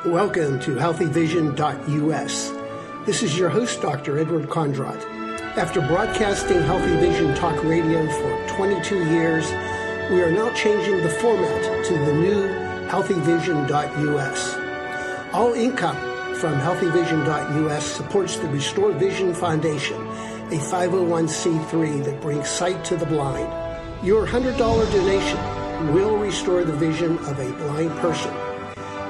Welcome to healthyvision.us. This is your host, Dr. Edward Kondrot. After broadcasting Healthy Vision Talk Radio for 22 years, we are now changing the format to the new healthyvision.us. All income from healthyvision.us supports the Restore Vision Foundation, a 501c3 that brings sight to the blind. Your $100 donation will restore the vision of a blind person.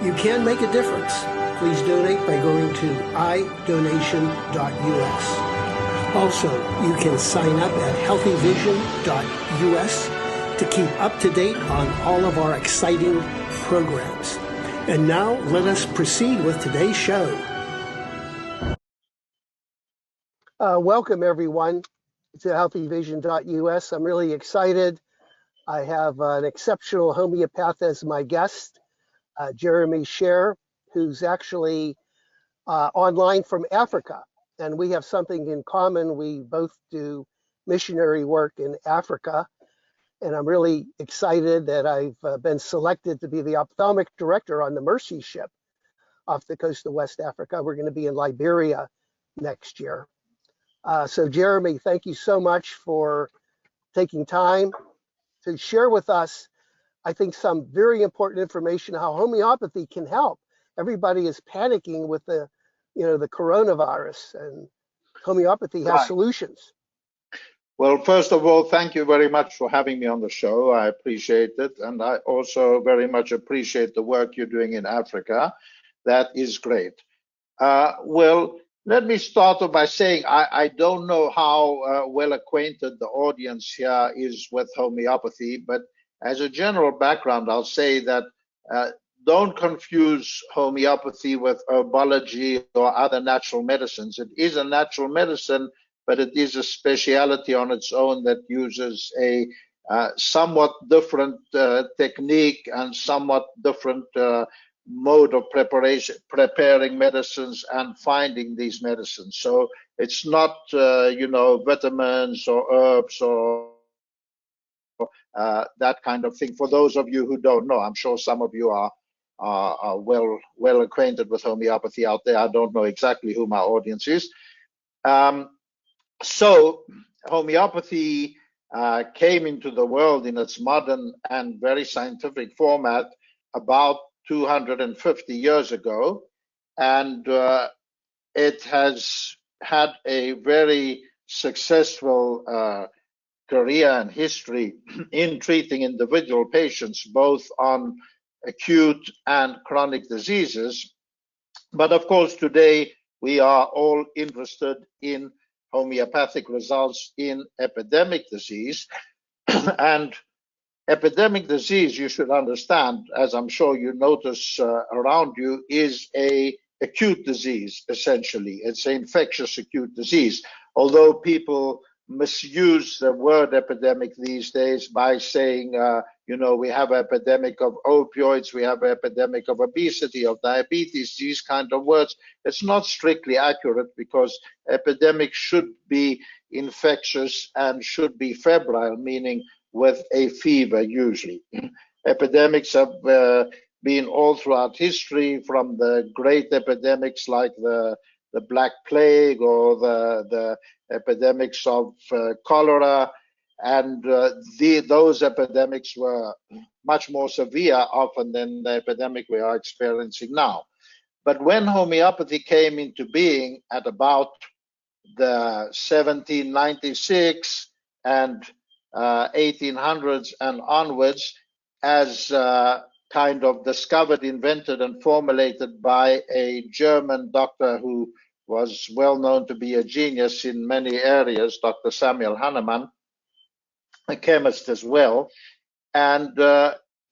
You can make a difference. Please donate by going to idonation.us. Also, you can sign up at healthyvision.us to keep up to date on all of our exciting programs. And now let us proceed with today's show. Welcome everyone to healthyvision.us. I'm really excited. I have an exceptional homeopath as my guest, Jeremy Sherr, who's actually online from Africa. And we have something in common. We both do missionary work in Africa. And I'm really excited that I've been selected to be the ophthalmic director on the Mercy ship off the coast of West Africa. We're going to be in Liberia next year. So Jeremy, thank you so much for taking time to share with us, I think, some very important information how homeopathy can help. Everybody is panicking with the coronavirus, and homeopathy has solutions. Well, first of all, thank you very much for having me on the show. I appreciate it. And I also very much appreciate the work you're doing in Africa. That is great. Well, let me start off by saying I don't know how well acquainted the audience here is with homeopathy, but as a general background, I'll say that don't confuse homeopathy with herbology or other natural medicines. It is a natural medicine, but it is a speciality on its own that uses a somewhat different technique and somewhat different mode of preparing medicines and finding these medicines. So it's not, vitamins or herbs or that kind of thing. For those of you who don't know, I'm sure some of you are well acquainted with homeopathy out there. I don't know exactly who my audience is. So homeopathy came into the world in its modern and very scientific format about 250 years ago, and it has had a very successful career and history in treating individual patients, both on acute and chronic diseases. But of course, today we are all interested in homeopathic results in epidemic disease. And epidemic disease, you should understand, as I'm sure you notice around you, is a acute disease, essentially. It's an infectious acute disease. Although people misuse the word epidemic these days by saying, we have an epidemic of opioids, we have an epidemic of obesity, of diabetes, these kind of words. It's not strictly accurate because epidemic should be infectious and should be febrile, meaning with a fever usually. Epidemics have been all throughout history, from the great epidemics like the Black Plague or the epidemics of cholera, and those epidemics were much more severe often than the epidemic we are experiencing now. But when homeopathy came into being at about the 1796 and 1800s and onwards, as kind of discovered, invented, and formulated by a German doctor who was well known to be a genius in many areas, Dr. Samuel Hahnemann, a chemist as well. And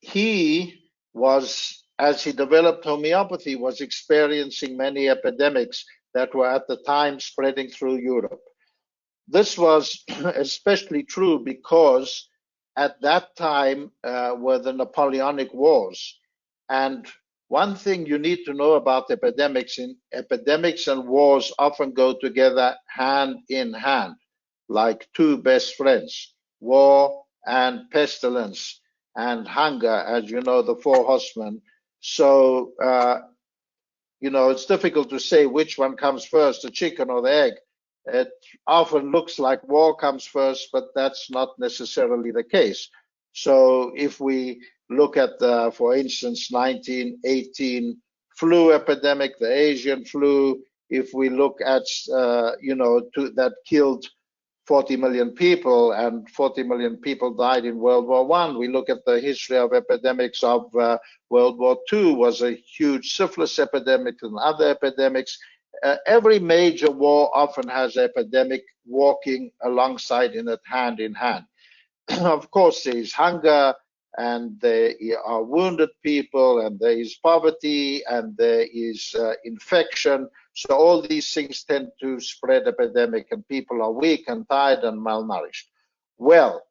he was, as he developed homeopathy, was experiencing many epidemics that were at the time spreading through Europe. This was especially true because at that time were the Napoleonic Wars. And one thing you need to know about epidemics and wars often go together hand in hand, like two best friends, war and pestilence and hunger, as you know, the four horsemen. So it's difficult to say which one comes first, the chicken or the egg. It often looks like war comes first, but that's not necessarily the case. So if we look at the, for instance, 1918 flu epidemic, the Asian flu, if we look at, that killed 40 million people, and 40 million people died in World War I. We look at the history of epidemics of World War II was a huge syphilis epidemic and other epidemics. Every major war often has epidemic walking alongside in it, hand in hand. Of course, there is hunger, and there are wounded people, and there is poverty, and there is infection. So all these things tend to spread epidemic, and people are weak and tired and malnourished. Well,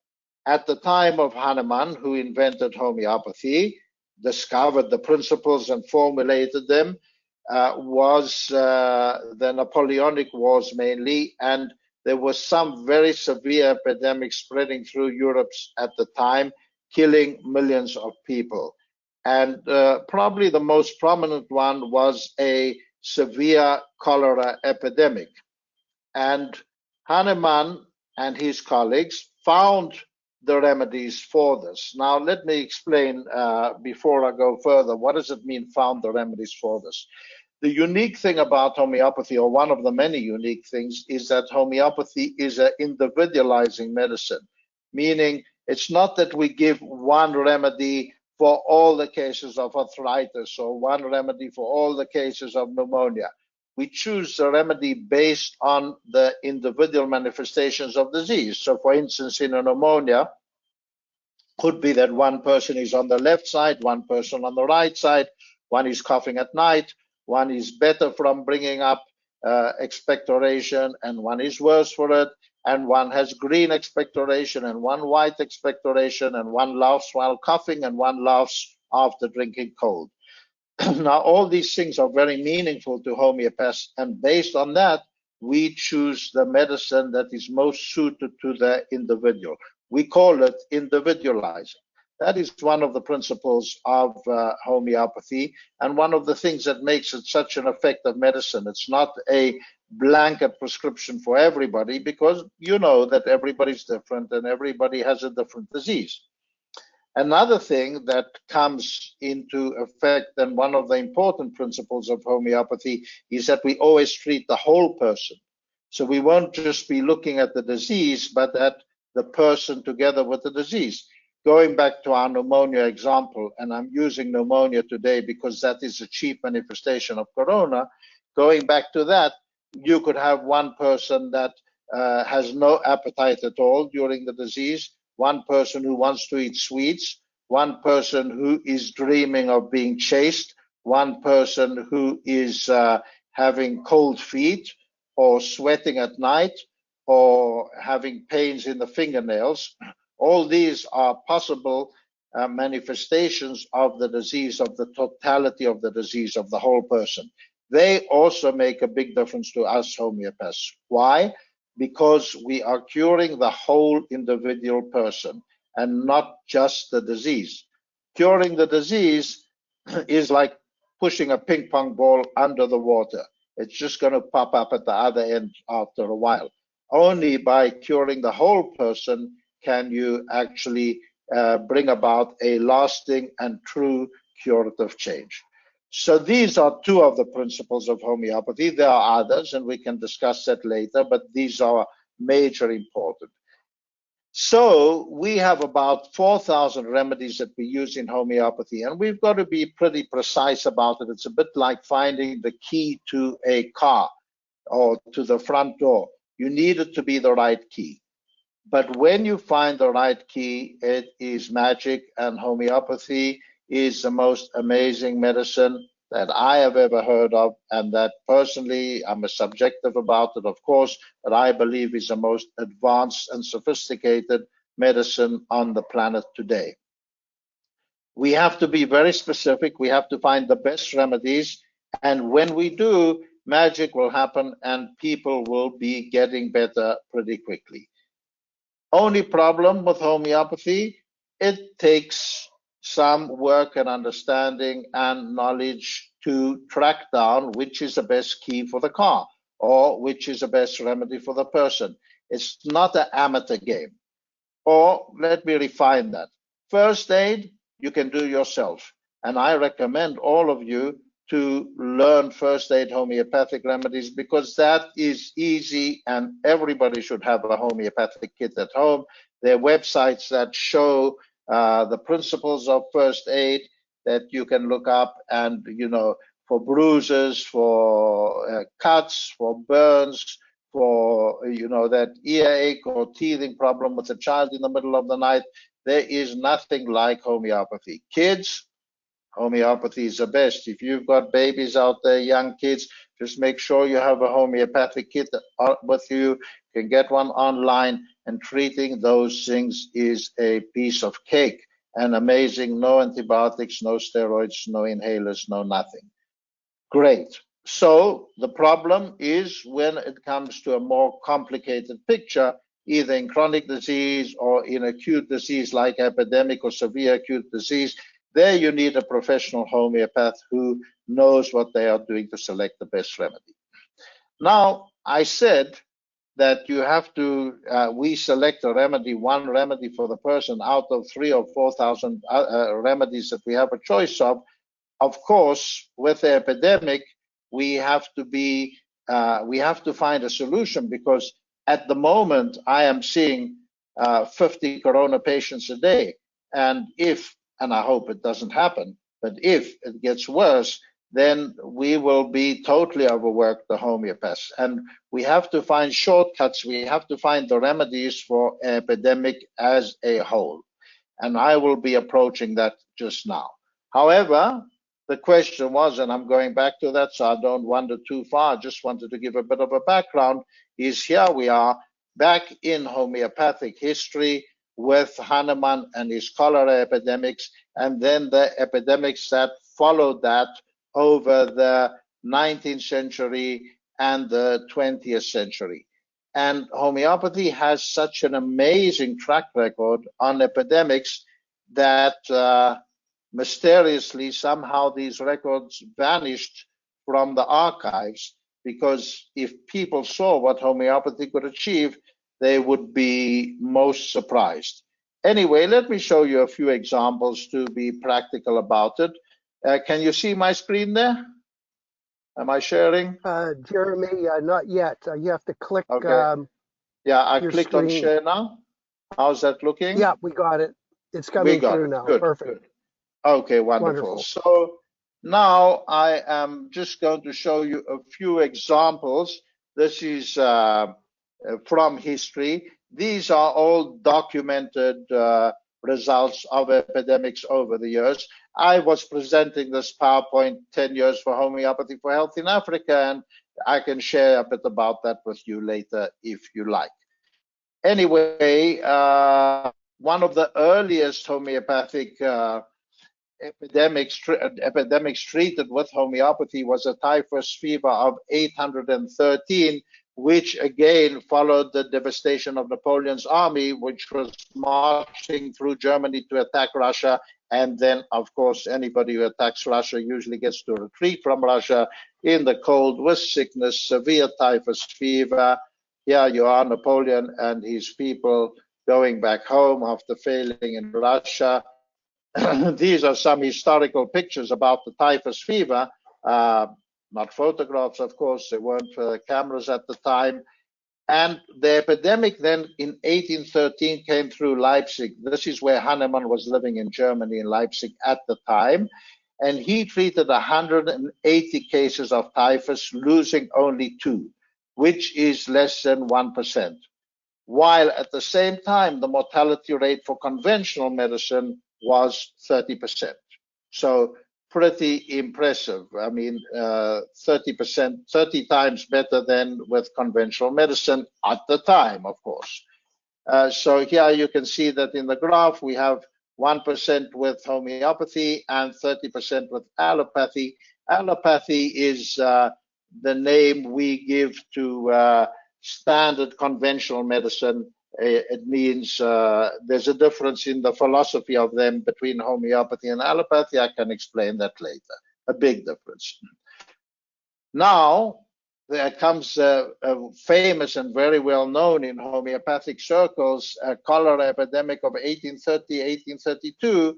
at the time of Hahnemann, who invented homeopathy, discovered the principles and formulated them, was the Napoleonic Wars mainly, and there was some very severe epidemics spreading through Europe at the time, killing millions of people. And probably the most prominent one was a severe cholera epidemic. And Hahnemann and his colleagues found the remedies for this. Now, let me explain before I go further, what does it mean, found the remedies for this? The unique thing about homeopathy, or one of the many unique things, is that homeopathy is an individualizing medicine, meaning it's not that we give one remedy for all the cases of arthritis or one remedy for all the cases of pneumonia. We choose the remedy based on the individual manifestations of disease. So, for instance, in a pneumonia, could be that one person is on the left side, one person on the right side, one is coughing at night, one is better from bringing up expectoration, and one is worse for it, and one has green expectoration and one white expectoration, and one laughs while coughing and one laughs after drinking cold. Now, all these things are very meaningful to homeopaths, and based on that, we choose the medicine that is most suited to the individual. We call it individualizing. That is one of the principles of homeopathy, and one of the things that makes it such an effective medicine. It's not a blanket prescription for everybody, because you know that everybody's different and everybody has a different disease. Another thing that comes into effect, and one of the important principles of homeopathy, is that we always treat the whole person. So we won't just be looking at the disease, but at the person together with the disease. Going back to our pneumonia example, and I'm using pneumonia today because that is a chief manifestation of corona. Going back to that, you could have one person that has no appetite at all during the disease, one person who wants to eat sweets, one person who is dreaming of being chased, one person who is having cold feet or sweating at night or having pains in the fingernails. All these are possible manifestations of the disease, of the totality of the disease of the whole person. They also make a big difference to us homeopaths. Why? Because we are curing the whole individual person and not just the disease. Curing the disease is like pushing a ping pong ball under the water. It's just going to pop up at the other end after a while. Only by curing the whole person can you actually bring about a lasting and true curative change. So these are two of the principles of homeopathy. There are others, and we can discuss that later, but these are major important. So we have about 4,000 remedies that we use in homeopathy, and we've got to be pretty precise about it. It's a bit like finding the key to a car or to the front door. You need it to be the right key. But when you find the right key, it is magic, and homeopathy is the most amazing medicine that I have ever heard of, and that personally, I'm a subjective about it, of course, but I believe is the most advanced and sophisticated medicine on the planet today. We have to be very specific. We have to find the best remedies, and when we do, magic will happen and people will be getting better pretty quickly. Only problem with homeopathy, it takes some work and understanding and knowledge to track down which is the best key for the car or which is the best remedy for the person. It's not an amateur game. Or let me refine that. First aid, you can do yourself. And I recommend all of you to learn first aid homeopathic remedies because that is easy and everybody should have a homeopathic kit at home. There are websites that show the principles of first aid that you can look up, and for bruises, for cuts, for burns, for that earache or teething problem with a child in the middle of the night. There is nothing like homeopathy. Kids, homeopathy is the best. If you've got babies out there, young kids, just make sure you have a homeopathic kit with you. You can get one online, and treating those things is a piece of cake and amazing. No antibiotics, no steroids, no inhalers, no nothing. Great. So the problem is when it comes to a more complicated picture, either in chronic disease or in acute disease like epidemic or severe acute disease, there you need a professional homeopath who knows what they are doing to select the best remedy. Now, I said that you have to, we select a remedy, one remedy for the person out of 3,000 or 4,000 remedies that we have a choice of. Of course, with the epidemic, we have to find a solution because at the moment I am seeing 50 corona patients a day, and I hope it doesn't happen, but if it gets worse, then we will be totally overworked, the homeopaths, and we have to find shortcuts. We have to find the remedies for epidemic as a whole, and I will be approaching that just now. However, the question was, and I'm going back to that so I don't wander too far, I just wanted to give a bit of a background, is here we are back in homeopathic history with Hahnemann and his cholera epidemics, and then the epidemics that followed that over the 19th century and the 20th century. And homeopathy has such an amazing track record on epidemics that mysteriously, somehow these records vanished from the archives, because if people saw what homeopathy could achieve, they would be most surprised. Anyway, let me show you a few examples to be practical about it. Can you see my screen there? Am I sharing? Jeremy, not yet. You have to click. Okay. Yeah, I clicked screen. On share now. How's that looking? Yeah, we got it. It's coming through now. Good, Perfect. good. Okay, wonderful. So now I am just going to show you a few examples. This is from history. These are all documented results of epidemics over the years. I was presenting this PowerPoint 10 years for Homeopathy for Health in Africa, and I can share a bit about that with you later if you like. Anyway, one of the earliest homeopathic epidemics treated with homeopathy was a typhus fever of 813, which again followed the devastation of Napoleon's army, which was marching through Germany to attack Russia. And then, of course, anybody who attacks Russia usually gets to retreat from Russia in the cold with sickness, severe typhus fever. Here you are, Napoleon and his people going back home after failing in Russia. These are some historical pictures about the typhus fever, not photographs, of course. There weren't cameras at the time. And the epidemic then in 1813 came through Leipzig. This is where Hahnemann was living in Germany, in Leipzig at the time. And he treated 180 cases of typhus, losing only 2, which is less than 1%. While at the same time, the mortality rate for conventional medicine was 30%. So pretty impressive. I mean, 30%, 30 times better than with conventional medicine at the time, of course. So here you can see that in the graph, we have 1% with homeopathy and 30% with allopathy. Allopathy is the name we give to standard conventional medicine It means there's a difference in the philosophy of them between homeopathy and allopathy. I can explain that later. A big difference. Now, there comes a famous and very well known in homeopathic circles cholera epidemic of 1830-1832,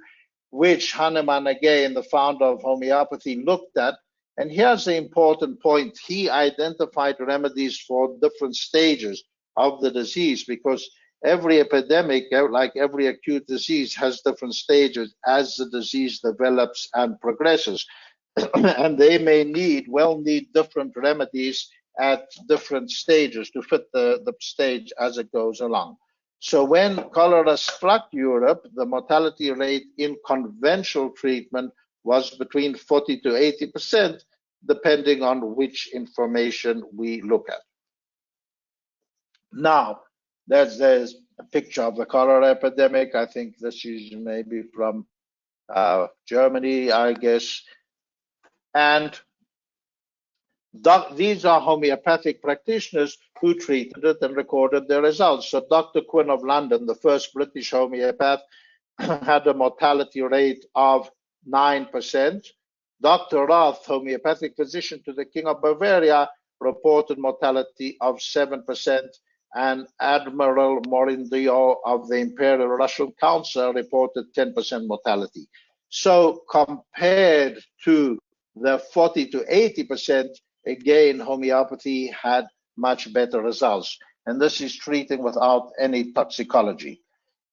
which Hahnemann, again, the founder of homeopathy, looked at. And here's the important point. He identified remedies for different stages of the disease, because every epidemic, like every acute disease, has different stages as the disease develops and progresses. And they may need different remedies at different stages to fit the stage as it goes along. So when cholera struck Europe, the mortality rate in conventional treatment was between 40 to 80%, depending on which information we look at. Now, there's a picture of the cholera epidemic. I think this is maybe from Germany, I guess. And these are homeopathic practitioners who treated it and recorded their results. So Dr. Quinn of London, the first British homeopath, had a mortality rate of 9%. Dr. Roth, homeopathic physician to the King of Bavaria, reported mortality of 7%. And Admiral Morindio of the Imperial Russian Council reported 10% mortality. So compared to the 40 to 80%, again, homeopathy had much better results. And this is treating without any toxicology.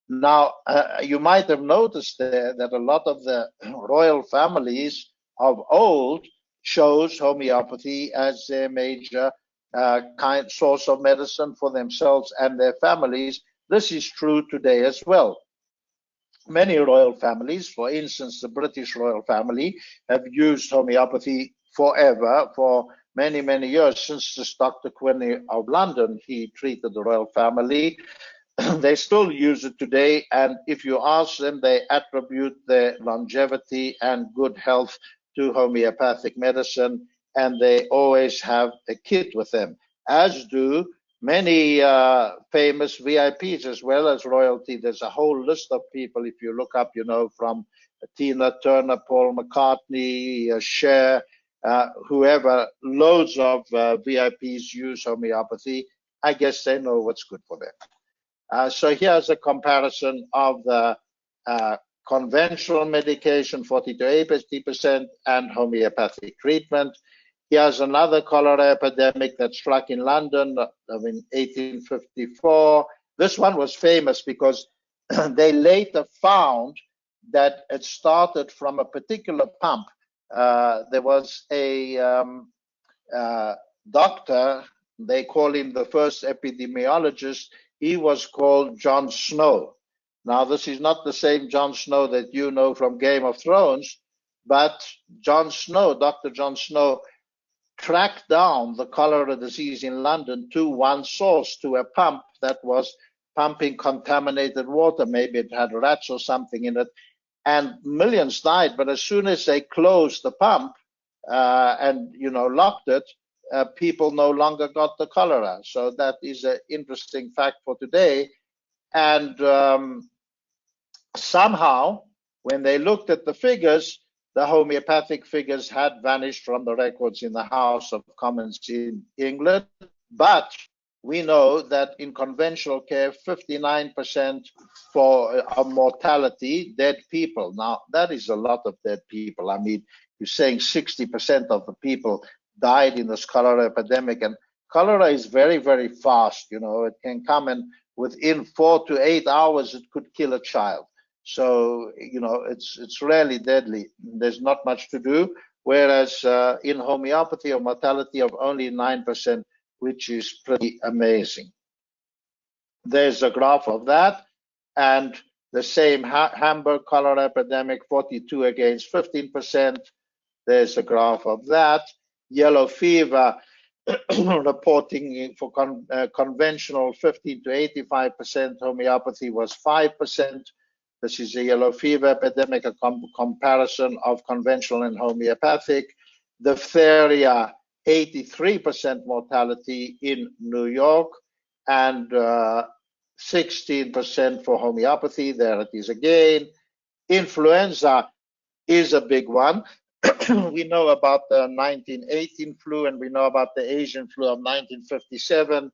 Now, you might have noticed there that a lot of the royal families of old chose homeopathy as their major source of medicine for themselves and their families. This is true today as well. Many royal families, for instance, the British royal family, have used homeopathy forever, for many, many years, since this Dr. Quinn of London, he treated the royal family. They still use it today, and if you ask them, they attribute their longevity and good health to homeopathic medicine, and they always have a kit with them, as do many famous VIPs as well as royalty. There's a whole list of people, if you look up, from Tina Turner, Paul McCartney, Sherr, whoever, loads of VIPs use homeopathy. I guess they know what's good for them. So here's a comparison of the conventional medication, 40 to 80%, and homeopathic treatment. Here's another cholera epidemic that struck in London in 1854. This one was famous because they later found that it started from a particular pump. There was a doctor, they call him the first epidemiologist. He was called John Snow. Now, this is not the same John Snow that you know from Game of Thrones, but John Snow, Dr. John Snow, tracked down the cholera disease in London to one source, to a pump that was pumping contaminated water. Maybe it had rats or something in it, and millions died. But as soon as they closed the pump and locked it, people no longer got the cholera. So that is an interesting fact for today. And somehow, when they looked at the figures, the homeopathic figures had vanished from the records in the House of Commons in England. But we know that in conventional care, 59% of mortality, dead people. Now, that is a lot of dead people. I mean, you're saying 60% of the people died in this cholera epidemic. And cholera is very, very fast. It can come in within 4 to 8 hours, it could kill a child. So, it's really deadly. There's not much to do. Whereas in homeopathy, a mortality of only 9%, which is pretty amazing. There's a graph of that. And the same Hamburg cholera epidemic, 42 against 15%. There's a graph of that. Yellow fever, reporting for conventional 15 to 85%. Homeopathy was 5%. This is a yellow fever epidemic, a comparison of conventional and homeopathic. Diphtheria, 83% mortality in New York, and 16% for homeopathy. There it is again. Influenza is a big one. We know about the 1918 flu, and we know about the Asian flu of 1957.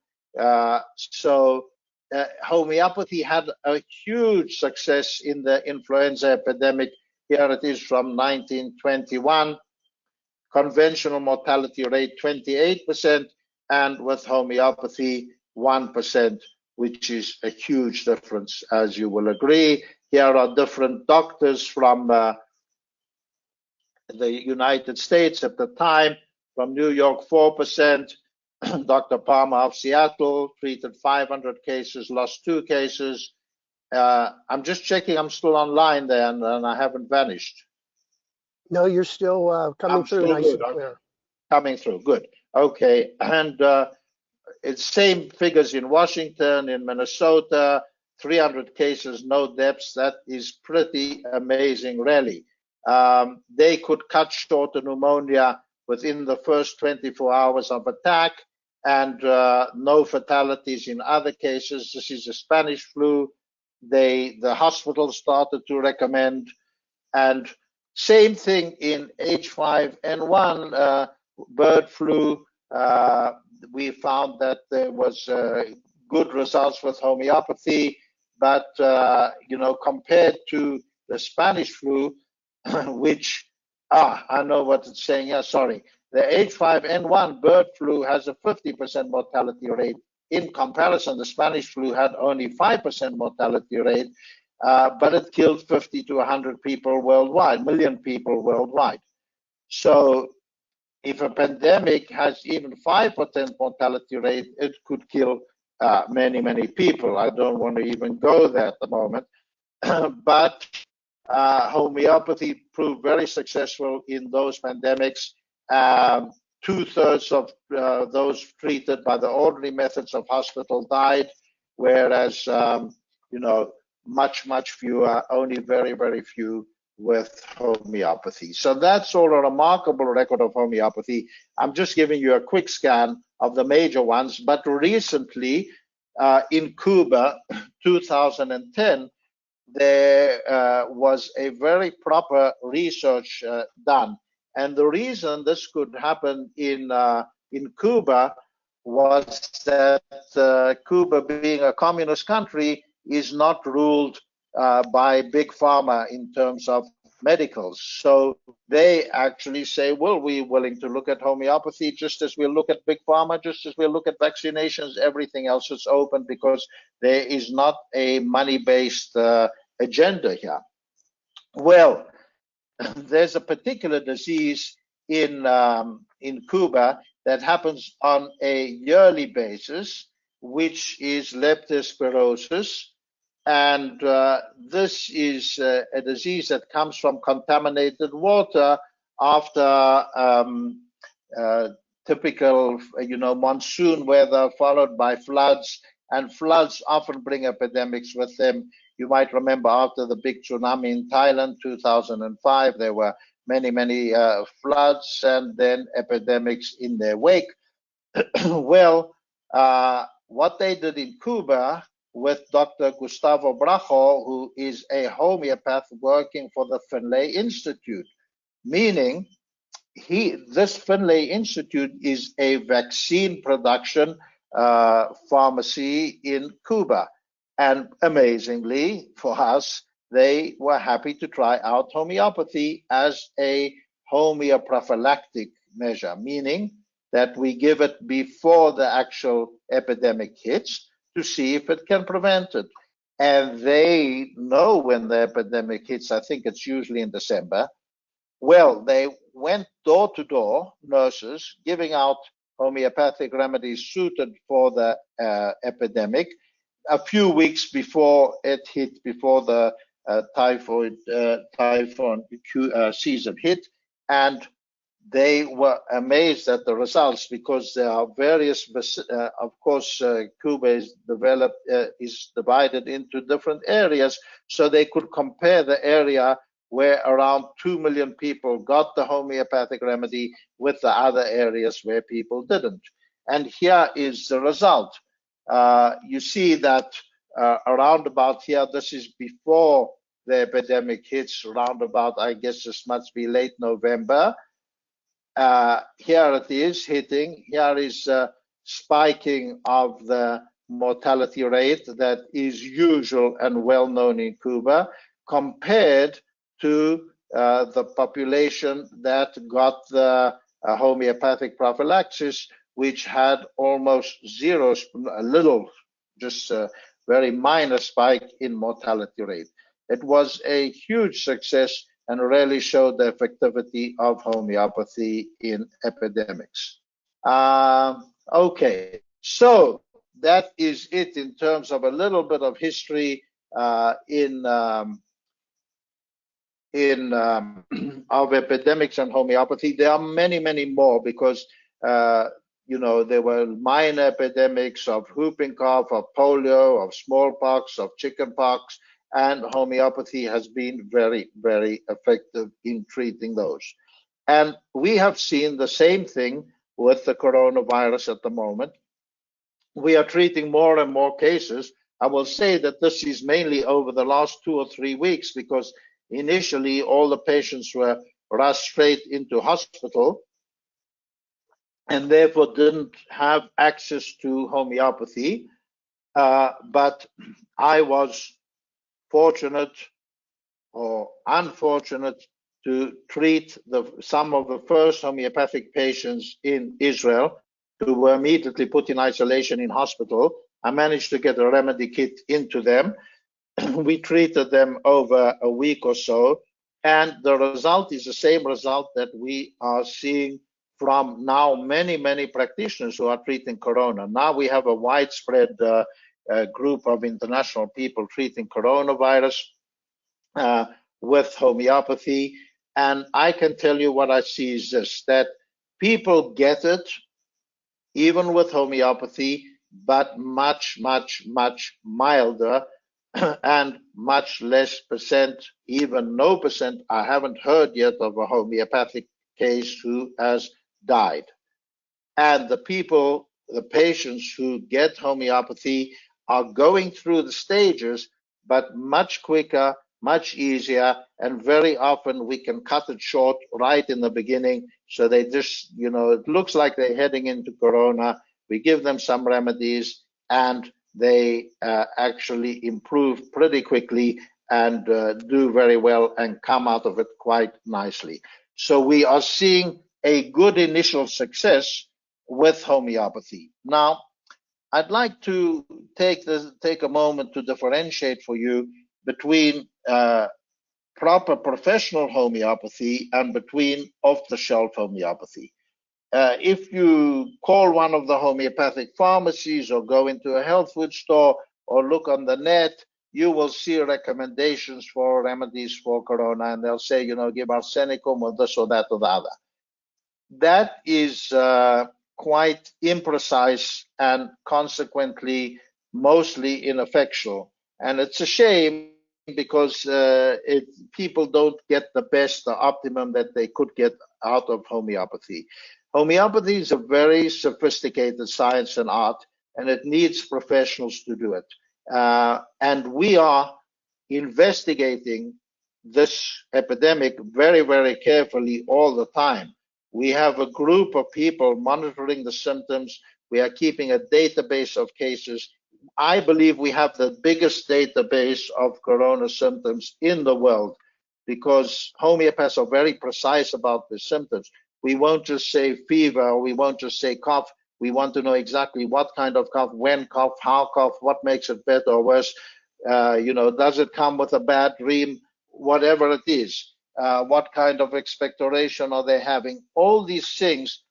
Homeopathy had a huge success in the influenza epidemic. Here it is from 1921. Conventional mortality rate 28%, and with homeopathy 1%, which is a huge difference, as you will agree. Here are different doctors from the United States at the time. From New York, 4%. Dr. Palmer of Seattle treated 500 cases, lost 2 cases. I'm just checking I'm still online there, and I haven't vanished. No, you're still coming through still nice good. and clear. Coming through, good. Okay, and it's same figures in Washington, in Minnesota, 300 cases, no deaths. That is pretty amazing, really. They could cut short the pneumonia within the first 24 hours of attack, and no fatalities in other cases. This is a Spanish flu. The hospital started to recommend, and same thing in H5N1 bird flu. We found that there was good results with homeopathy, but compared to the Spanish flu, which I know what it's saying here. Sorry, the H5N1 bird flu has a 50% mortality rate. In comparison, the Spanish flu had only 5% mortality rate, but it killed 50 to 100 people worldwide, million people worldwide. So if a pandemic has even 5% mortality rate, it could kill many, many people. I don't want to even go there at the moment. But homeopathy proved very successful in those pandemics. 2/3 of those treated by the ordinary methods of hospital died, whereas much, much fewer, only very, very few with homeopathy. So that's all a remarkable record of homeopathy. I'm just giving you a quick scan of the major ones, but recently in Cuba, 2010, there was a very proper research done. And the reason this could happen in Cuba was that Cuba, being a communist country, is not ruled by big pharma in terms of medicals. So they actually say, well, we're willing to look at homeopathy just as we'll look at big pharma, just as we'll look at vaccinations. Everything else is open because there is not a money-based agenda here. Well, there's a particular disease in Cuba that happens on a yearly basis, which is leptospirosis. And this is a disease that comes from contaminated water after typical, monsoon weather followed by floods. And floods often bring epidemics with them. You might remember after the big tsunami in Thailand, 2005, there were many, many floods and then epidemics in their wake. Well, what they did in Cuba with Dr. Gustavo Brajo, who is a homeopath working for the Finlay Institute, meaning this Finlay Institute is a vaccine production pharmacy in Cuba. And amazingly for us, they were happy to try out homeopathy as a homeoprophylactic measure, meaning that we give it before the actual epidemic hits to see if it can prevent it. And they know when the epidemic hits, I think it's usually in December. Well, they went door to door, nurses, giving out homeopathic remedies suited for the epidemic a few weeks before it hit, before the typhoid season hit. And they were amazed at the results because there are various, of course, Cuba is divided into different areas, so they could compare the area where around 2 million people got the homeopathic remedy with the other areas where people didn't. And here is the result. You see that around about here. This is before the epidemic hits, around about, I guess this must be late November. Here it is hitting. Here is spiking of the mortality rate that is usual and well known in Cuba, compared to the population that got the homeopathic prophylaxis, which had almost zero, a little, just a very minor spike in mortality rate. It was a huge success and really showed the effectivity of homeopathy in epidemics. Okay, so that is it in terms of a little bit of history of epidemics and homeopathy. There are many, many more, because there were minor epidemics of whooping cough, of polio, of smallpox, of chickenpox, and homeopathy has been very, very effective in treating those. And we have seen the same thing with the coronavirus at the moment. We are treating more and more cases. I will say that this is mainly over the last 2 or 3 weeks, because initially all the patients were rushed straight into hospital and therefore didn't have access to homeopathy. But I was fortunate or unfortunate to treat some of the first homeopathic patients in Israel who were immediately put in isolation in hospital. I managed to get a remedy kit into them. We treated them over a week or so, and the result is the same result that we are seeing from now many, many practitioners who are treating corona. Now we have a widespread group of international people treating coronavirus with homeopathy. And I can tell you what I see is this, that people get it even with homeopathy, but much, much, much milder and much less percent, even no percent. I haven't heard yet of a homeopathic case who has died. And the people, the patients who get homeopathy are going through the stages, but much quicker, much easier, and very often we can cut it short right in the beginning. So they just, it looks like they're heading into corona. We give them some remedies and they actually improve pretty quickly and do very well and come out of it quite nicely. So we are seeing a good initial success with homeopathy. Now, I'd like to take a moment to differentiate for you between proper professional homeopathy and between off-the-shelf homeopathy. If you call one of the homeopathic pharmacies or go into a health food store or look on the net, you will see recommendations for remedies for corona, and they'll say, give arsenicum or this or that or the other. That is quite imprecise and consequently mostly ineffectual. And it's a shame, because people don't get the best, the optimum that they could get out of homeopathy. Homeopathy is a very sophisticated science and art, and it needs professionals to do it. And we are investigating this epidemic very, very carefully all the time. We have a group of people monitoring the symptoms. We are keeping a database of cases. I believe we have the biggest database of corona symptoms in the world, because homeopaths are very precise about the symptoms. We won't just say fever, or we won't just say cough. We want to know exactly what kind of cough, when cough, how cough, what makes it better or worse. Does it come with a bad dream? Whatever it is. What kind of expectoration are they having? All these things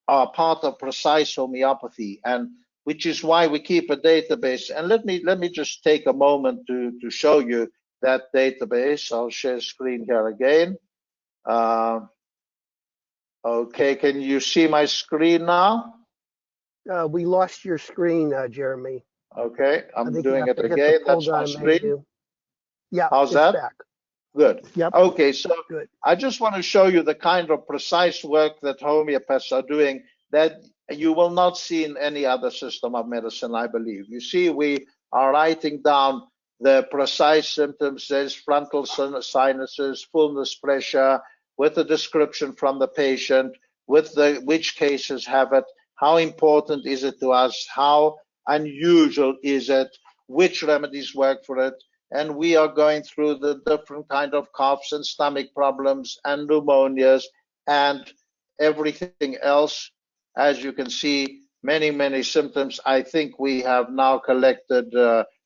are part of precise homeopathy, and which is why we keep a database. And let me just take a moment to show you that database. I'll share screen here again. Okay, can you see my screen now? We lost your screen, Jeremy. Okay, I'm doing it again. That's my screen. Yeah, how's that? Back. Good. Yep. Okay, so Good. I just want to show you the kind of precise work that homeopaths are doing that you will not see in any other system of medicine, I believe. You see, we are writing down the precise symptoms. There's frontal sinuses, fullness pressure, with a description from the patient, with which cases have it, how important is it to us, how unusual is it, which remedies work for it. And we are going through the different kind of coughs and stomach problems and pneumonias and everything else. As you can see, many symptoms. I think we have now collected,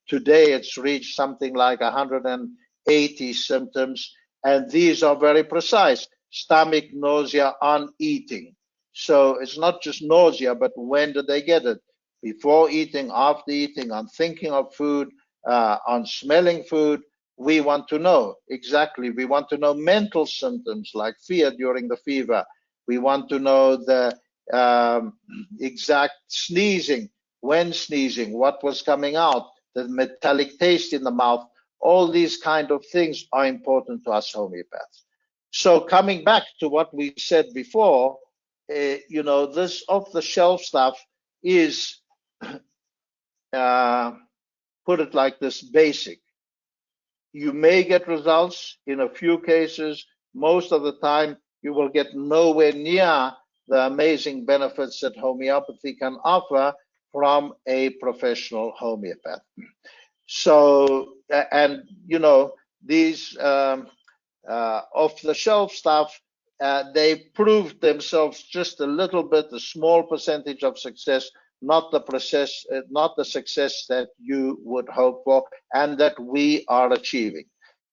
today it's reached something like 180 symptoms, and these are very precise. Stomach, nausea, on eating. So it's not just nausea, but when did they get it? Before eating, after eating, on thinking of food, on smelling food. We want to know exactly. We want to know mental symptoms like fear during the fever. We want to know the exact sneezing, when sneezing, what was coming out, the metallic taste in the mouth. All these kind of things are important to us homeopaths. So coming back to what we said before, this off-the-shelf stuff is, put it like this, basic. You may get results in a few cases. Most of the time, you will get nowhere near the amazing benefits that homeopathy can offer from a professional homeopath. So, and these off-the-shelf stuff, they proved themselves just a little bit, a small percentage of success, not the success that you would hope for and that we are achieving.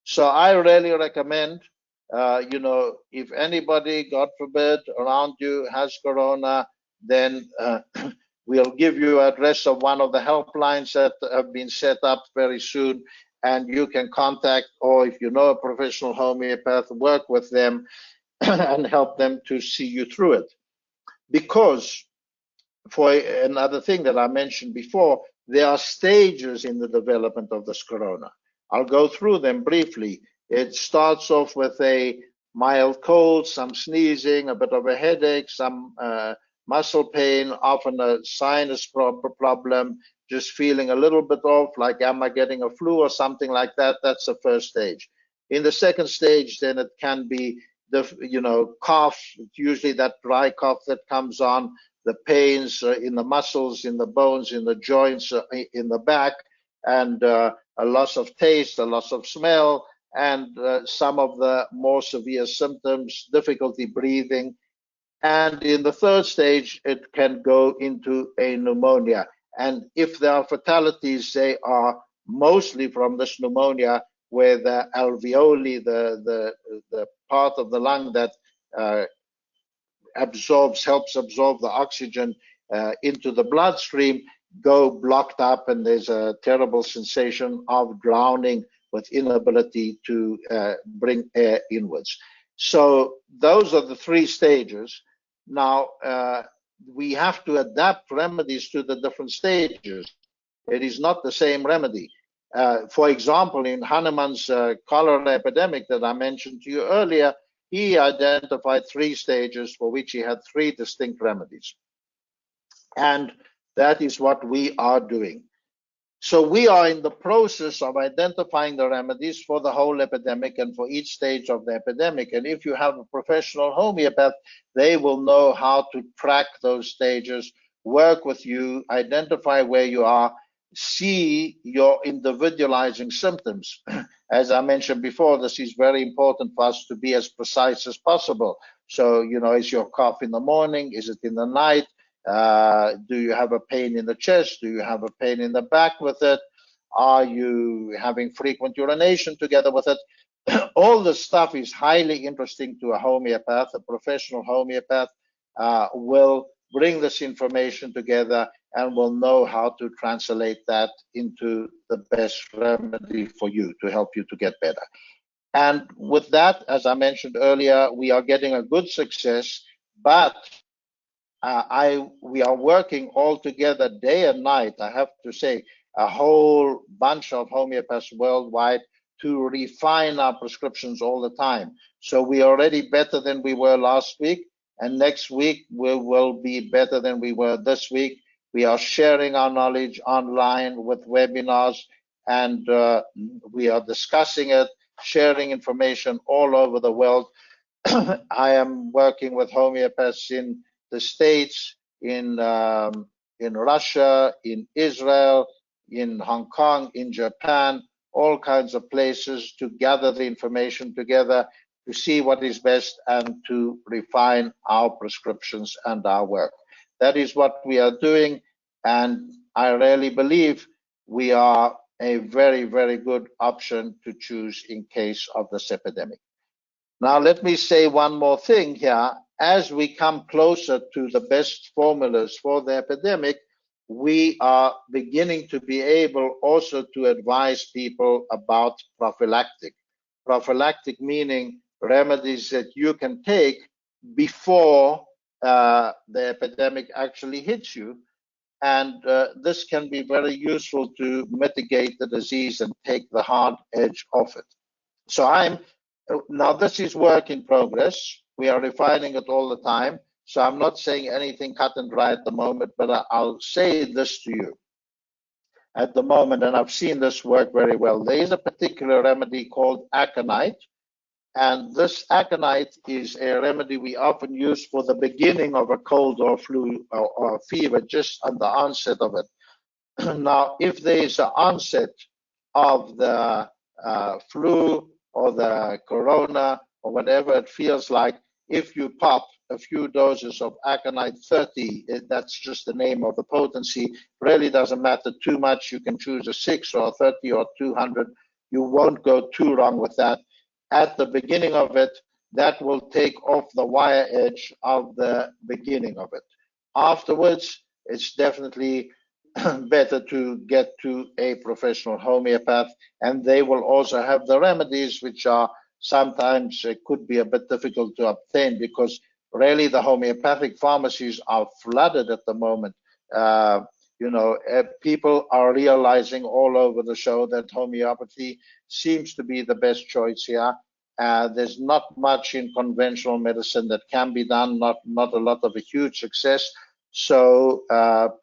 So I really recommend, if anybody, God forbid, around you has corona, then we'll give you address of one of the helplines that have been set up very soon, and you can contact, or if you know a professional homeopath, work with them and help them to see you through it. Because for another thing that I mentioned before, there are stages in the development of this corona. I'll go through them briefly. It starts off with a mild cold, some sneezing, a bit of a headache, some muscle pain, often a sinus problem, just feeling a little bit off, like am I getting a flu or something like that. That's the first stage. In the second stage, then it can be the cough, usually that dry cough that comes on, the pains in the muscles, in the bones, in the joints, in the back, and a loss of taste, a loss of smell, and some of the more severe symptoms, difficulty breathing. And in the third stage, it can go into a pneumonia. And if there are fatalities, they are mostly from this pneumonia, where the alveoli, the part of the lung that helps absorb the oxygen into the bloodstream, go blocked up, and there's a terrible sensation of drowning with inability to bring air inwards. So those are the three stages. Now, we have to adapt remedies to the different stages. It is not the same remedy. For example, in Hahnemann's cholera epidemic that I mentioned to you earlier, he identified 3 stages for which he had 3 distinct remedies. And that is what we are doing. So we are in the process of identifying the remedies for the whole epidemic and for each stage of the epidemic. And if you have a professional homeopath, they will know how to track those stages, work with you, identify where you are, see your individualizing symptoms. As I mentioned before, this is very important for us to be as precise as possible. So, is your cough in the morning? Is it in the night? Do you have a pain in the chest? Do you have a pain in the back with it? Are you having frequent urination together with it? All this stuff is highly interesting to a homeopath. A professional homeopath will bring this information together and will know how to translate that into the best remedy for you to help you to get better. And with that, as I mentioned earlier, we are getting a good success, but we are working all together day and night, I have to say, a whole bunch of homeopaths worldwide to refine our prescriptions all the time. So we are already better than we were last week, and next week we will be better than we were this week. We are sharing our knowledge online with webinars, and we are discussing it, sharing information all over the world. I am working with homeopaths in the States, in Russia, in Israel, in Hong Kong, in Japan, all kinds of places to gather the information together to see what is best and to refine our prescriptions and our work. That is what we are doing, and I really believe we are a very, very good option to choose in case of this epidemic. Now, let me say one more thing here. As we come closer to the best formulas for the epidemic, we are beginning to be able also to advise people about prophylactic. Prophylactic meaning remedies that you can take before the epidemic actually hits you. And this can be very useful to mitigate the disease and take the hard edge off it. So now this is work in progress. We are refining it all the time. So I'm not saying anything cut and dry at the moment, but I'll say this to you. At the moment, and I've seen this work very well, there is a particular remedy called aconite. And this aconite is a remedy we often use for the beginning of a cold or flu or fever, just on the onset of it. Now, if there is an onset of the flu or the corona or whatever it feels like, if you pop a few doses of aconite 30, that's just the name of the potency, really doesn't matter too much. You can choose a 6 or 30 or 200. You won't go too wrong with that. At the beginning of it, that will take off the wire edge of the beginning of it. Afterwards, it's definitely better to get to a professional homeopath, and they will also have the remedies, which are sometimes could be a bit difficult to obtain, because really the homeopathic pharmacies are flooded at the moment. People are realizing all over the show that homeopathy seems to be the best choice here. There's not much in conventional medicine that can be done, not a lot of a huge success. So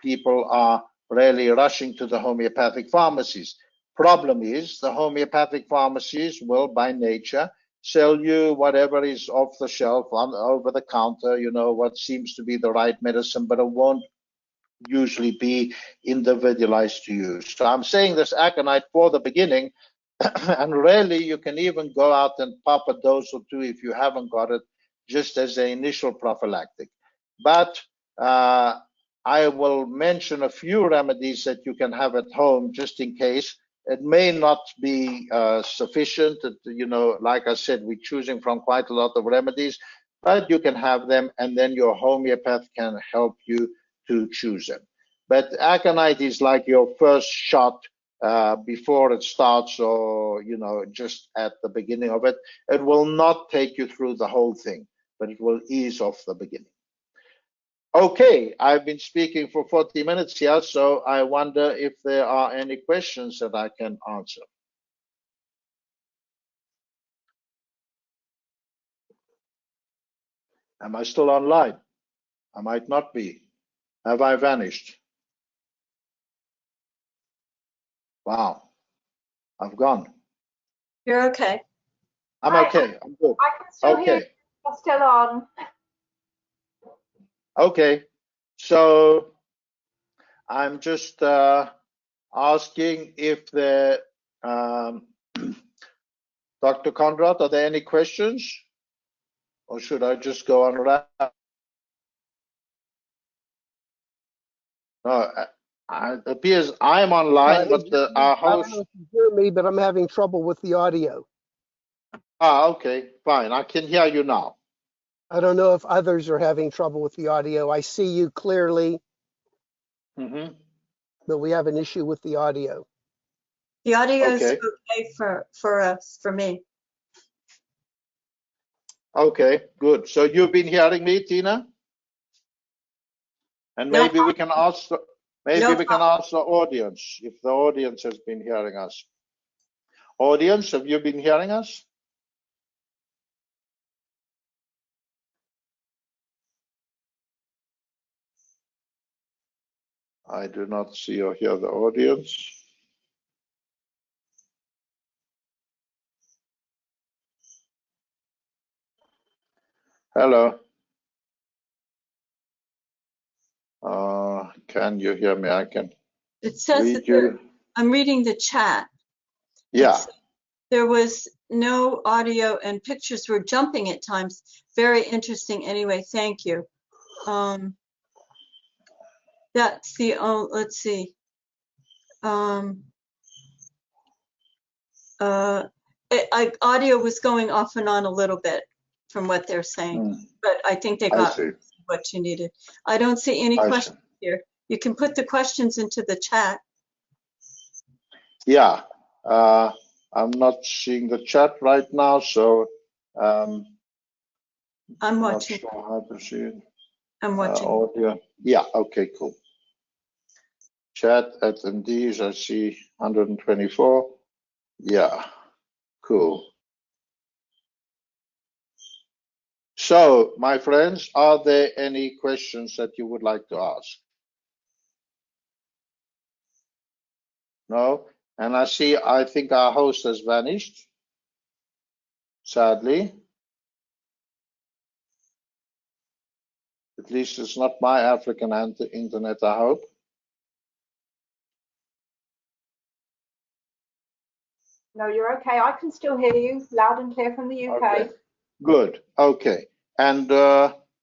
people are really rushing to the homeopathic pharmacies. Problem is, the homeopathic pharmacies will, by nature, sell you whatever is off the shelf, over the counter, what seems to be the right medicine, but it won't usually be individualized to you. So I'm saying this aconite for the beginning, and really you can even go out and pop a dose or two if you haven't got it, just as an initial prophylactic. But I will mention a few remedies that you can have at home just in case. It may not be sufficient. Like I said, we're choosing from quite a lot of remedies, but you can have them, and then your homeopath can help you to choose them. But aconite is like your first shot before it starts, or just at the beginning of it. It will not take you through the whole thing, but it will ease off the beginning. Okay, I've been speaking for 40 minutes here, so I wonder if there are any questions that I can answer. Am I still online? I might not be. Have I vanished? Wow, I've gone. You're okay. I'm okay. I'm good. I can still hear you. You're still on. Okay, so I'm just asking if the Dr. Kondrot, are there any questions, or should I just go on around? No, it appears I'm online, but our I don't know host. if you hear me, but I'm having trouble with the audio. Okay, fine. I can hear you now. I don't know if others are having trouble with the audio. I see you clearly, but we have an issue with the audio. The audio is Okay. okay for us, for me. Okay, good. So you've been hearing me, Tina? And maybe we can ask the audience, if the audience has been hearing us. Audience, have you been hearing us? I do not see or hear the audience. Hello. Can you hear me? I can It says read that you. I'm reading the chat. Yeah. There was no audio and pictures were jumping at times. Very interesting. Anyway, thank you. That's the, let's see. Audio was going off and on a little bit from what they're saying, but I think they got what you needed. I don't see any questions here. You can put the questions into the chat. Yeah. I'm not seeing the chat right now, so I'm watching. not sure how to see it. I'm watching. Audio. Yeah, okay, cool. Chat attendees, I see 124. Yeah, cool. So, my friends, are there any questions that you would like to ask? No? And I think our host has vanished, sadly. At least it's not my African internet, I hope. No, you're okay. I can still hear you loud and clear from the UK. Okay. Good. Okay. And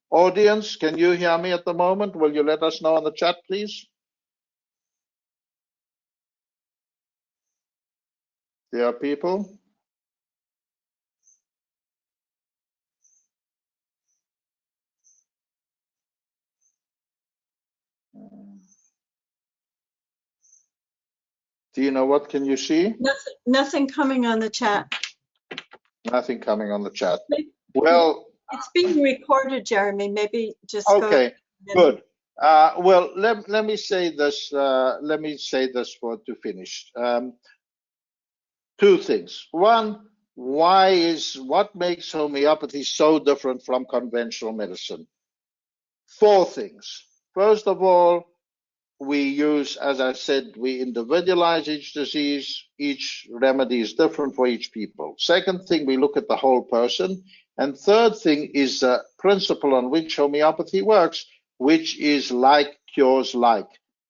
audience, can you hear me at the moment? Will you let us know in the chat, please? There are people. Tina, what can you see? Nothing coming on the chat. Nothing coming on the chat. Well, it's being recorded, Jeremy. Maybe just okay, go. Good. Well, let me say this. Let me say this to finish. Two things. One, what makes homeopathy so different from conventional medicine? Four things. First of all, we use, as I said, we individualize each disease. Each remedy is different for each people. Second thing, we look at the whole person. And third thing is the principle on which homeopathy works, which is like cures like.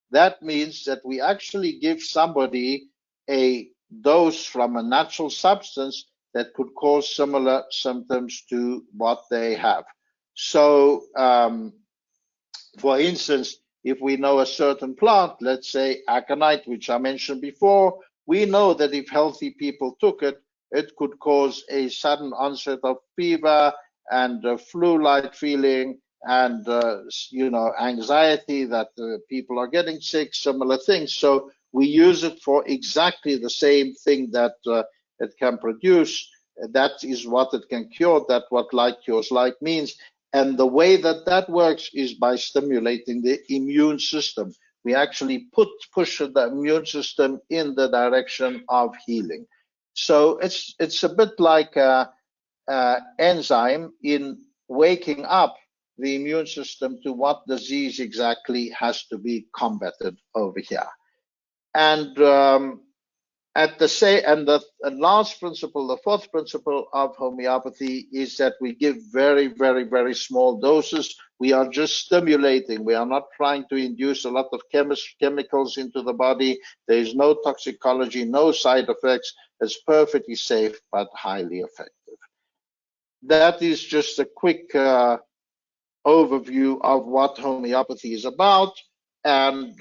That means that we actually give somebody a dose from a natural substance that could cause similar symptoms to what they have. So, for instance, if we know a certain plant, let's say aconite, which I mentioned before, we know that if healthy people took it, it could cause a sudden onset of fever and a flu-like feeling and anxiety that people are getting sick, similar things. So we use it for exactly the same thing that it can produce. That is what it can cure. That's what like cures like means. And the way that works is by stimulating the immune system. We actually push the immune system in the direction of healing. So it's a bit like an enzyme in waking up the immune system to what disease exactly has to be combated over here. And the last principle, the fourth principle of homeopathy is that we give very, very, very small doses. We are just stimulating. We are not trying to induce a lot of chemicals into the body. There is no toxicology, no side effects. It's perfectly safe, but highly effective. That is just a quick overview of what homeopathy is about. And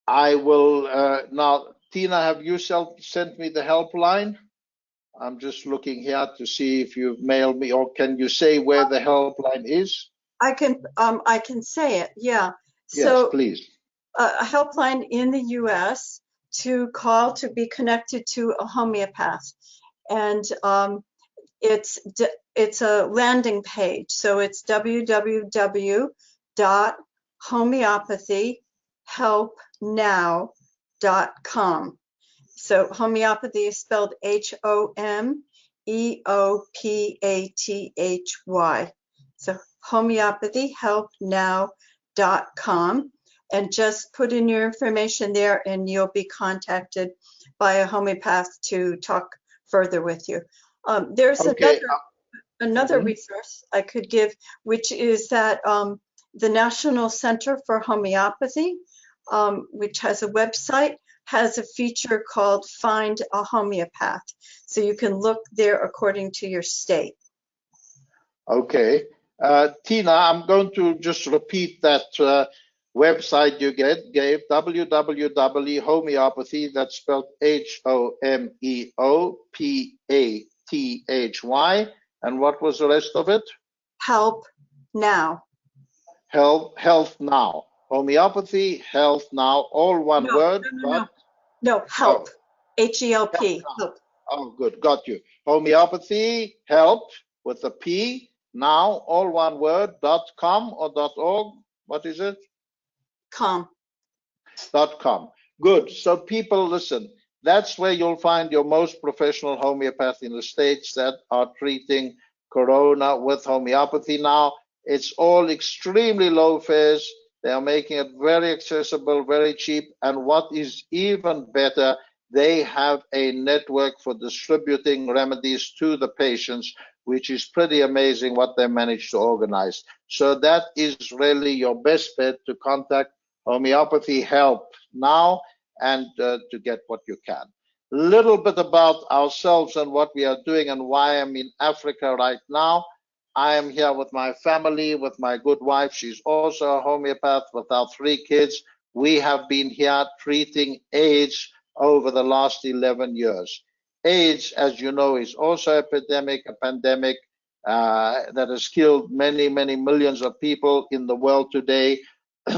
I will now, Tina, have you sent me the helpline? I'm just looking here to see if you've mailed me, or can you say where the helpline is? I can say it, yeah. Yes, so, please. A helpline in the U.S. to call to be connected to a homeopath. And it's a landing page. So it's www.homeopathyhelpnow.com. So homeopathy is spelled HOMEOPATHY. So homeopathyhelpnow.com. homeopathy.com, and just put in your information there and you'll be contacted by a homeopath to talk further with you. There's Okay. another resource I could give, which is that the National Center for Homeopathy, which has a website, has a feature called Find a Homeopath. So you can look there according to your state. Okay. Tina, I'm going to just repeat that website you gave, www.homeopathy, that's spelled HOMEOPATHY. And what was the rest of it? Help Now. Health Now. Homeopathy, Health Now, all one word. No, help. H-E-L-P. Help. Oh, good. Got you. Homeopathy, help with a P. Now, all one word, .com or .org? What is it? .com. .com. Good. So people, listen, that's where you'll find your most professional homeopath in the States that are treating corona with homeopathy now. It's all extremely low fares. They are making it very accessible, very cheap. And what is even better, they have a network for distributing remedies to the patients, which is pretty amazing what they managed to organize. So that is really your best bet to contact Homeopathy Help Now and to get what you can. Little bit about ourselves and what we are doing and why I'm in Africa right now. I am here with my family, with my good wife. She's also a homeopath with our 3 kids. We have been here treating AIDS over the last 11 years. AIDS, as you know, is also a pandemic that has killed many, many millions of people in the world today.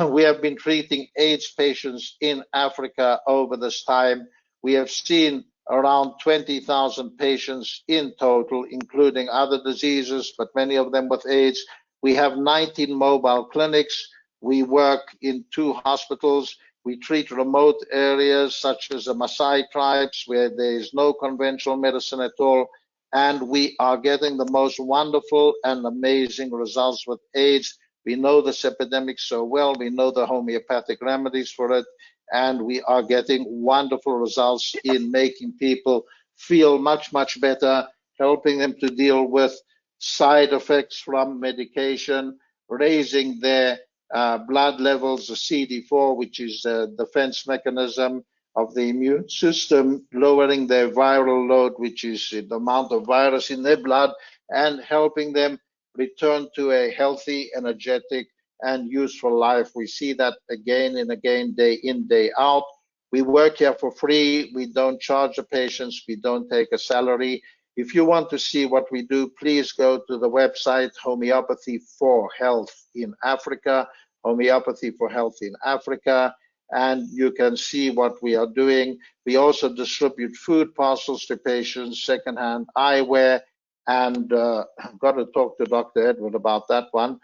We have been treating AIDS patients in Africa over this time. We have seen around 20,000 patients in total, including other diseases, but many of them with AIDS. We have 19 mobile clinics. We work in 2 hospitals. We treat remote areas such as the Maasai tribes where there is no conventional medicine at all. And we are getting the most wonderful and amazing results with AIDS. We know this epidemic so well. We know the homeopathic remedies for it. And we are getting wonderful results in making people feel much, much better, helping them to deal with side effects from medication, raising their blood levels, the CD4, which is the defense mechanism of the immune system, lowering their viral load, which is the amount of virus in their blood, and helping them return to a healthy, energetic, and useful life. We see that again and again, day in, day out. We work here for free. We don't charge the patients. We don't take a salary. If you want to see what we do, please go to the website Homeopathy for Health in Africa, Homeopathy for Health in Africa, and you can see what we are doing. We also distribute food parcels to patients, secondhand eyewear, and I've got to talk to Dr. Edward about that one,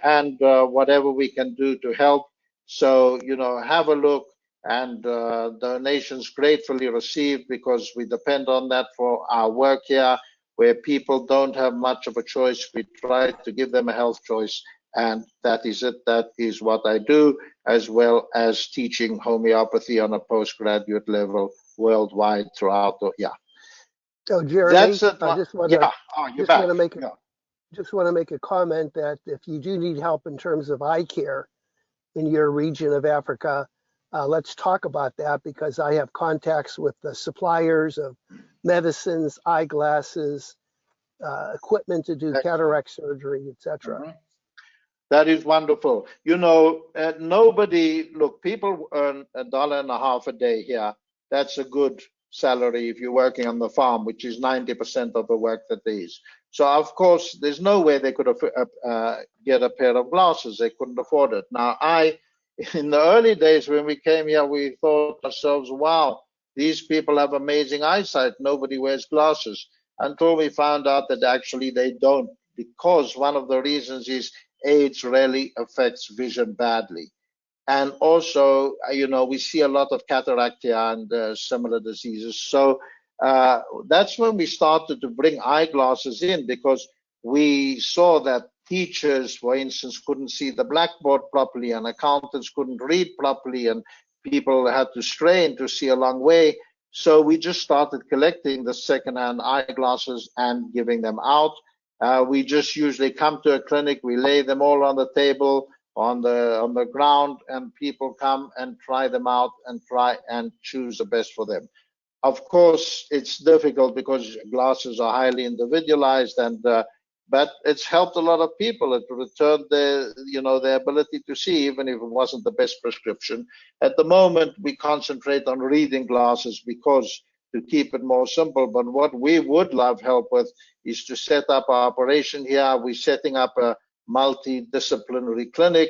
and whatever we can do to help. So, you know, have a look, and donations gratefully received because we depend on that for our work here, where people don't have much of a choice. We try to give them a health choice, and that is it. That is what I do, as well as teaching homeopathy on a postgraduate level worldwide throughout. So Jeremy, That's it. I just want to make a comment that if you do need help in terms of eye care in your region of Africa, let's talk about that, because I have contacts with the suppliers of medicines, eyeglasses, equipment to do cataract surgery, etc. That is wonderful. You know, look, people earn $1.50 a day here. That's a good salary if you're working on the farm, which is 90% of the work that there is. So, of course, there's no way they could get a pair of glasses. They couldn't afford it. Now, in the early days when we came here, we thought ourselves, wow, these people have amazing eyesight. Nobody wears glasses. Until we found out that actually they don't, because one of the reasons is AIDS really affects vision badly. And also, you know, we see a lot of cataract here and similar diseases. So that's when we started to bring eyeglasses in, because we saw that teachers, for instance, couldn't see the blackboard properly, and accountants couldn't read properly, and people had to strain to see a long way. So we just started collecting the secondhand eyeglasses and giving them out. We just usually come to a clinic, we lay them all on the table, on the ground, and people come and try them out and try and choose the best for them. Of course, it's difficult because glasses are highly individualized, and but it's helped a lot of people. It returned their, their ability to see, even if it wasn't the best prescription. At the moment, we concentrate on reading glasses because to keep it more simple. But what we would love help with is to set up our operation here. We're setting up a multidisciplinary clinic,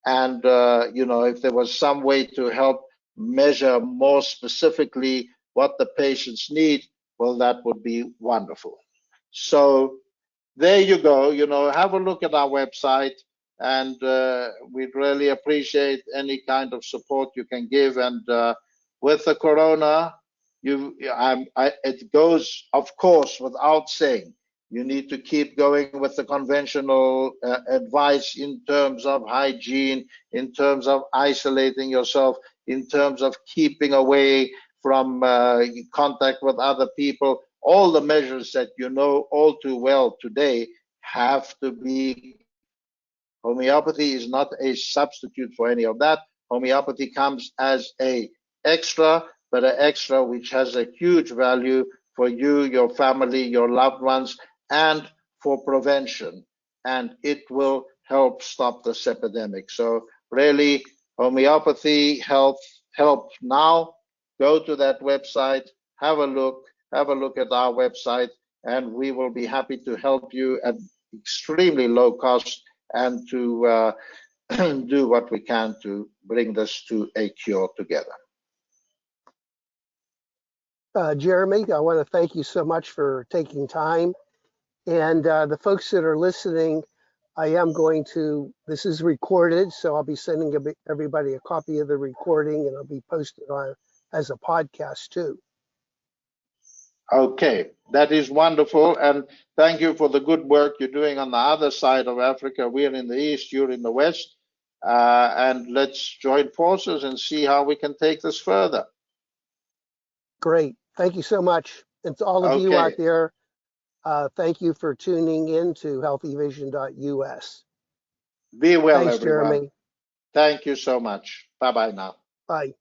and if there was some way to help measure more specifically what the patients need, well, that would be wonderful. So there you go. Have a look at our website, and we'd really appreciate any kind of support you can give. And with the corona, it goes, of course, without saying, you need to keep going with the conventional advice in terms of hygiene, in terms of isolating yourself, in terms of keeping away from contact with other people. All the measures that you know all too well today have to be. Homeopathy is not a substitute for any of that. Homeopathy comes as an extra, but an extra which has a huge value for you, your family, your loved ones, and for prevention. And it will help stop this epidemic. So really, homeopathy help now. Go to that website, have a look at our website, and we will be happy to help you at extremely low cost and to do what we can to bring this to a cure together. Jeremy, I want to thank you so much for taking time. And the folks that are listening, this is recorded, so I'll be sending everybody a copy of the recording, and it'll be posted on as a podcast too. Okay, that is wonderful, and thank you for the good work you're doing on the other side of Africa. We're in the east, you're in the west, and let's join forces and see how we can take this further. Great, thank you so much. And to all of you out there, thank you for tuning in to healthyvision.us. Be well, Thanks, everyone. Jeremy. Thank you so much. Bye-bye now. Bye.